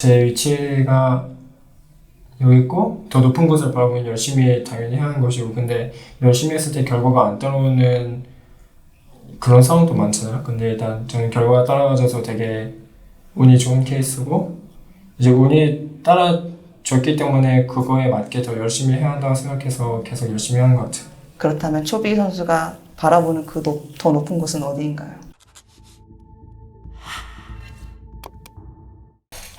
제 위치가 여기 있고 더 높은 곳을 바라보면 열심히 당연히 해야 하는 것이고, 근데 열심히 했을 때 결과가 안 따라오는 그런 상황도 많잖아요. 근데 일단 저는 결과가 따라와줘서 되게 운이 좋은 케이스고, 이제 운이 따라줬기 때문에 그거에 맞게 더 열심히 해야 한다고 생각해서 계속 열심히 하는 것 같아요. 그렇다면 초비 선수가 바라보는 그 더 높은 곳은 어디인가요?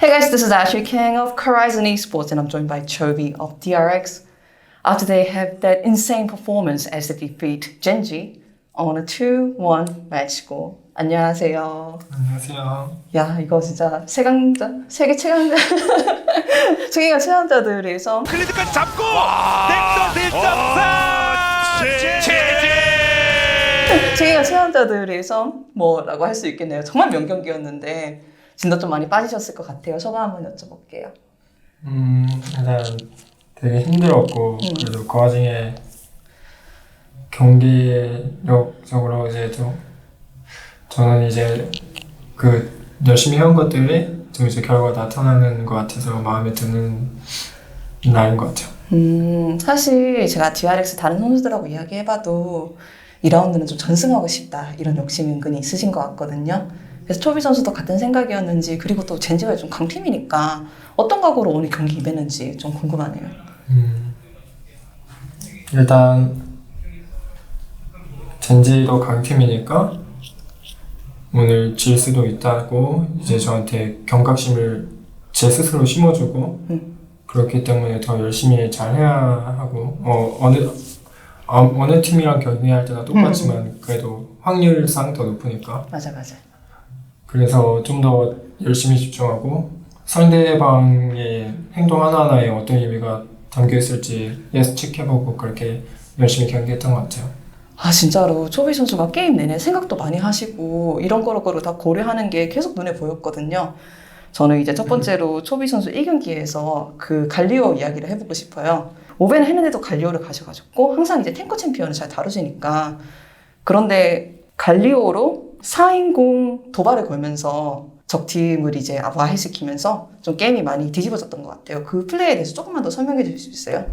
Hey guys, this is Ashley King of Horizon Esports and I'm joined by Chobi of DRX. After they have that insane performance as they defeat Genji on a 2-1 match score. 안녕하세요. 안녕하세요. 야, 이거 진짜 세계 최강자, 세계가 최강자들의 성. 클리드까지 잡고 넥서 1.4 세계가 최강자들의 성 뭐라고 할 수 있겠네요. 정말 명경기였는데 진도 좀 많이 빠지셨을 것 같아요. 소감 한번 여쭤볼게요. 일단 되게 힘들었고, 그래도 그 와중에 경기력적으로 이제 좀 저는 이제 그 열심히 해온 것들이 좀 이제 결과가 나타나는 것 같아서 마음에 드는 날인 것 같아요. 사실 제가 DRX 다른 선수들하고 이야기해봐도 2라운드는 좀 전승하고 싶다 이런 욕심이 은근히 있으신 것 같거든요. 그래서 초비 선수도 같은 생각이었는지, 그리고 또 젠지가 좀 강팀이니까 어떤 각오로 오늘 경기 임했는지 좀 궁금하네요. 일단 젠지도 강팀이니까 오늘 질 수도 있다고 이제 저한테 경각심을 제 스스로 심어주고, 그렇기 때문에 더 열심히 잘 해야 하고, 어느 팀이랑 경기할 때나 똑같지만 그래도 확률상 더 높으니까. 맞아. 그래서 좀 더 열심히 집중하고 상대방의 행동 하나하나에 어떤 의미가 담겨있을지 예측해보고 그렇게 열심히 경기했던 것 같아요. 아, 진짜로 초비 선수가 게임 내내 생각도 많이 하시고 이런 거를 다 고려하는 게 계속 눈에 보였거든요. 저는 이제 첫 번째로 초비 선수 1경기에서 그 갈리오 이야기를 해보고 싶어요. 오벤을 했는데도 갈리오를 가져가셨고, 항상 이제 탱커 챔피언을 잘 다루시니까. 그런데 갈리오로 4인공 도발을 걸면서 적팀을 이제 와해시키면서 좀 게임이 많이 뒤집어졌던 것 같아요. 그 플레이에 대해서 조금만 더 설명해 주실 수 있어요?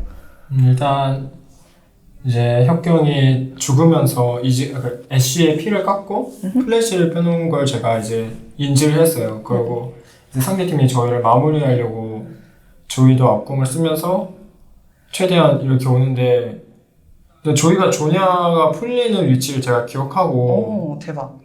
일단 이제 혁경이 죽으면서 이제 애쉬의 피를 깎고 플래시를 빼놓은 걸 제가 이제 인지를 했어요. 그리고 이제 상대팀이 저희를 마무리하려고 조이도 앞공을 쓰면서 최대한 이렇게 오는데, 조이가 조냐가 풀리는 위치를 제가 기억하고, 오, 대박.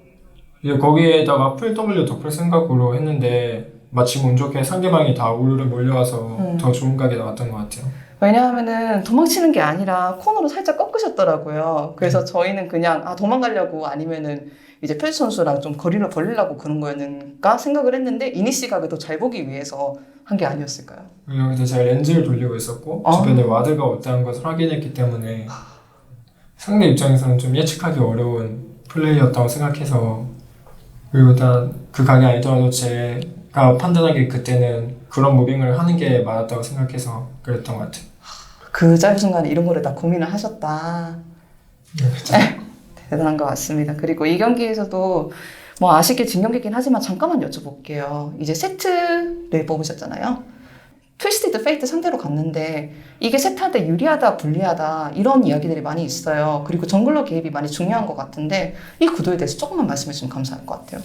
이제 거기에다가 풀 W 덮을 생각으로 했는데 마침 운 좋게 상대방이 다 우르르 몰려와서 더 좋은 각이 나왔던 것 같아요. 왜냐하면은 도망치는 게 아니라 코너로 살짝 꺾으셨더라고요. 그래서 저희는 그냥 도망가려고, 아니면은 이제 필수 선수랑 좀 거리를 벌리려고 그런 거였는가 생각을 했는데, 이니시 각을 더 잘 보기 위해서 한 게 아니었을까요? 여기서 제가 렌즈를 돌리고 있었고 주변에 와드가 없다는 것을 확인했기 때문에 상대 입장에서는 좀 예측하기 어려운 플레이였다고 생각해서, 그리고 일단 그 각이 아니더라도 제가 판단하기에 그때는 그런 무빙을 하는 게 맞았다고 생각해서 그랬던 것 같아요. 그 짧은 순간에 이런 거를 다 고민을 하셨다. 네, 그렇죠. 대단한 것 같습니다. 그리고 이 경기에서도 뭐 아쉽게 진 경기긴 하지만 잠깐만 여쭤볼게요. 이제 세트를 뽑으셨잖아요. 트위스티드 페이트 상대로 갔는데 이게 세트한테 유리하다 불리하다 이런 이야기들이 많이 있어요. 그리고 정글러 개입이 많이 중요한 것 같은데 이 구도에 대해서 조금만 말씀해 주시면 감사할 것 같아요.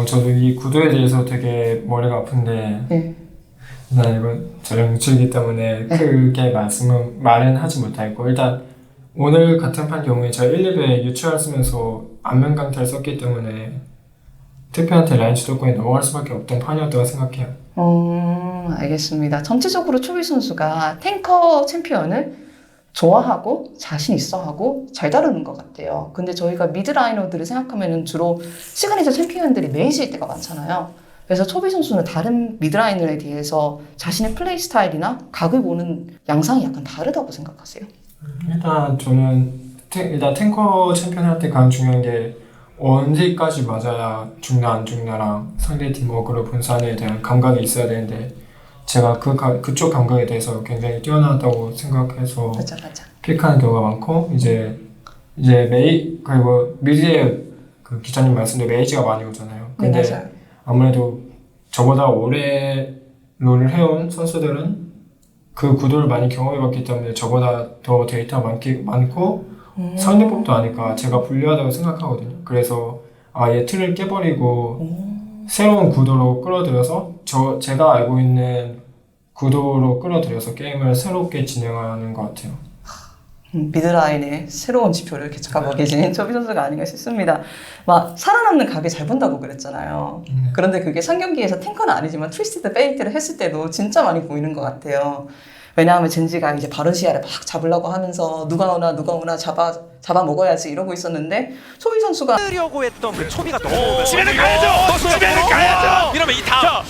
저도 이 구도에 대해서 되게 머리가 아픈데, 네. 난 이거 전형치기 때문에 크게 말은 하지 못하겠고, 일단 오늘 같은 판 경우에 제가 1, 2배 유추할 쓰면서 안면 강타를 썼기 때문에 특별한테 라인 주도권이 넘어갈 수밖에 없던 판이었다고 생각해요. 알겠습니다. 전체적으로 초비 선수가 탱커 챔피언을 좋아하고 자신 있어 하고 잘 다루는 것 같아요. 근데 저희가 미드라이너들을 생각하면 주로 시그니처 챔피언들이 메이지일 때가 많잖아요. 그래서 초비 선수는 다른 미드라이너에 대해서 자신의 플레이 스타일이나 각을 보는 양상이 약간 다르다고 생각하세요? 일단 저는 일단 탱커 챔피언 때 가장 중요한 게 언제까지 맞아야 죽나 안 죽나랑 상대팀 어그로 분산에 대한 감각이 있어야 되는데, 제가 그쪽 감각에 대해서 굉장히 뛰어나다고 생각해서 맞아. 픽하는 경우가 많고, 이제 그리고 미드에 그 기자님 말씀대로 메이지가 많이 오잖아요. 근데 네, 맞아요. 아무래도 저보다 오래 롤을 해온 선수들은 그 구도를 많이 경험해봤기 때문에 저보다 더 데이터가 많고 상대법도 아니까 제가 불리하다고 생각하거든요. 그래서 아예 틀을 깨버리고 새로운 구도로 끌어들여서 제가 알고 있는 구도로 끌어들여서 게임을 새롭게 진행하는 것 같아요. 미드라인의 새로운 지표를 개척하고 계신 초비 선수가 아닌가 싶습니다. 막 살아남는 각이 잘 본다고 그랬잖아요. 그런데 그게 상경기에서 탱커는 아니지만 트위스티드 페이트를 했을 때도 진짜 많이 보이는 것 같아요. 왜냐하면 젠지가 이제 바른 시야를 막 잡으려고 하면서 누가 오나 잡아 먹어야지 이러고 있었는데 초비 선수가 하려고 했던 그 초비가 너무 집에는 가야죠. 집에는 가야죠. 이러면 이 다음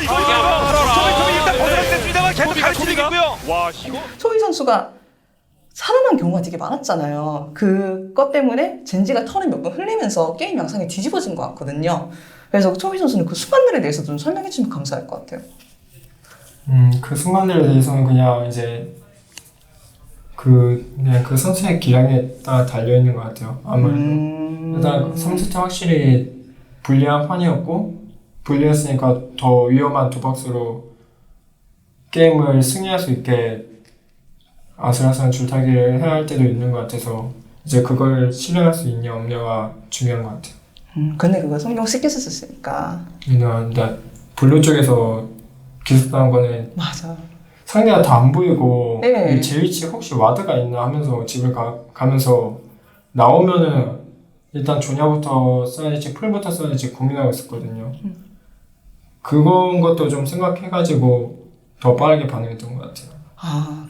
이거 초비 일단 벗어났습니다만 계속 가르치고요. 와 이거 초비 선수가 살아난 경우가 되게 많았잖아요. 그것 때문에 젠지가 턴을 몇 번 흘리면서 게임 양상이 뒤집어진 것 같거든요. 그래서 초비 선수는 그 순간들에 대해서 좀 설명해 주면 감사할 것 같아요. 그 순간들에 대해서는 그냥 이제 그냥 그 선수의 기량에 따라 달려 있는 것 같아요. 아무래도 일단 3세트 확실히 불리한 판이었고 불리했으니까 더 위험한 도박수로 게임을 승리할 수 있게 아슬아슬한 줄타기를 해야 할 때도 있는 것 같아서 이제 그걸 실행할 수 있냐 없냐가 중요한 것 같아요. 근데 그거 성공 시켰었으니까. 근데 블루 쪽에서 기습당한 거는 맞아. 상대가 다 안 보이고 네. 제 위치에 혹시 와드가 있나 하면서 집을 가면서 나오면은 일단 조냐부터 써야 될지 풀부터 써야 될지 고민하고 있었거든요. 그건 것도 좀 생각해가지고 더 빠르게 반응했던 것 같아요.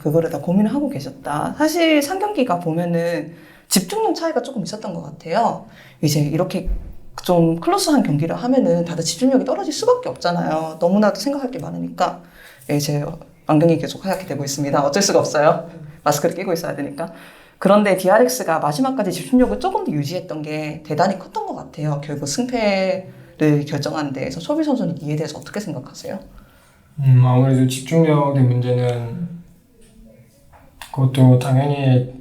그거를 다 고민을 하고 계셨다. 사실 상경기가 보면은 집중력 차이가 조금 있었던 것 같아요. 이제 이렇게 좀 클로스한 경기를 하면은 다들 집중력이 떨어질 수밖에 없잖아요. 너무나도 생각할 게 많으니까. 이제 안경이 계속 하얗게 되고 있습니다. 어쩔 수가 없어요. 마스크를 끼고 있어야 되니까. 그런데 DRX가 마지막까지 집중력을 조금 더 유지했던 게 대단히 컸던 것 같아요. 결국 승패를 결정하는 데에서. 초비 선수는 이에 대해서 어떻게 생각하세요? 아무래도 집중력의 문제는 그것도 당연히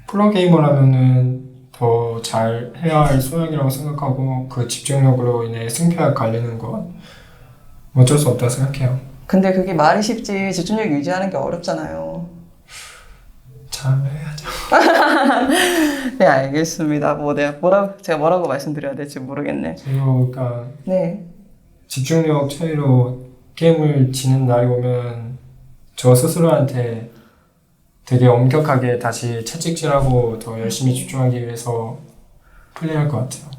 프로게이머라면은 더 잘 해야 할 소양이라고 생각하고 그 집중력으로 인해 승패가 갈리는 건 어쩔 수 없다 생각해요. 근데 그게 말이 쉽지 집중력 유지하는 게 어렵잖아요. 잘 해야죠. 네, 알겠습니다. 제가 뭐라고 말씀드려야 될지 모르겠네. 그러니까 네. 집중력 차이로 게임을 지는 날이 오면 저 스스로한테 되게 엄격하게 다시 채찍질하고 더 열심히 집중하기 위해서 플레이할 것 같아요.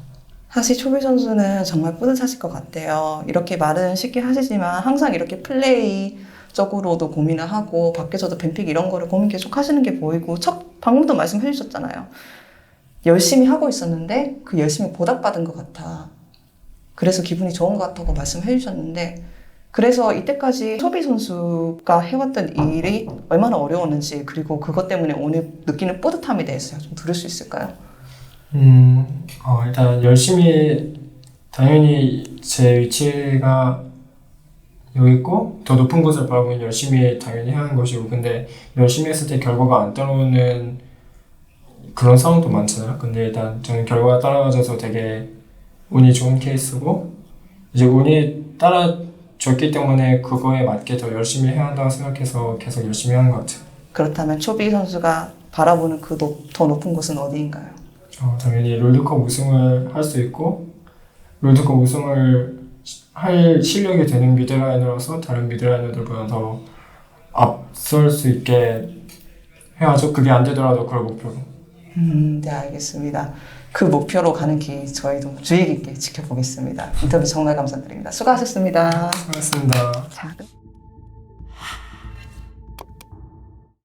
사실 초비 선수는 정말 뿌듯하실 것 같아요. 이렇게 말은 쉽게 하시지만 항상 이렇게 플레이적으로도 고민을 하고 밖에서도 뱀픽 이런 거를 고민 계속 하시는 게 보이고 방금도 말씀해 주셨잖아요. 열심히 하고 있었는데 그 열심히 보답받은 것 같아. 그래서 기분이 좋은 것 같다고 말씀해 주셨는데 그래서 이때까지 초비 선수가 해왔던 일이 얼마나 어려웠는지 그리고 그것 때문에 오늘 느끼는 뿌듯함에 대해서 좀 들을 수 있을까요? 일단 열심히 당연히 제 위치가 여기 있고 더 높은 곳을 바라보면 열심히 당연히 해야 하는 것이고 근데 열심히 했을 때 결과가 안 따라오는 그런 상황도 많잖아요. 근데 일단 저는 결과가 따라와줘서 되게 운이 좋은 케이스고 이제 운이 따라줬기 때문에 그거에 맞게 더 열심히 해야 한다고 생각해서 계속 열심히 하는 것 같아요. 그렇다면 초비 선수가 바라보는 그 더 높은 곳은 어디인가요? 당연히 롤드컵 우승을 할 수 있고 롤드컵 우승을 할 실력이 되는 미드라이너로서 다른 미드라이너들보다 더 앞설 수 있게 해야죠. 그게 안 되더라도 그걸 목표로. 네, 알겠습니다. 그 목표로 가는 길 저희도 주의 깊게 지켜보겠습니다. 인터뷰 정말 감사드립니다. 수고하셨습니다. 수고하셨습니다. 자,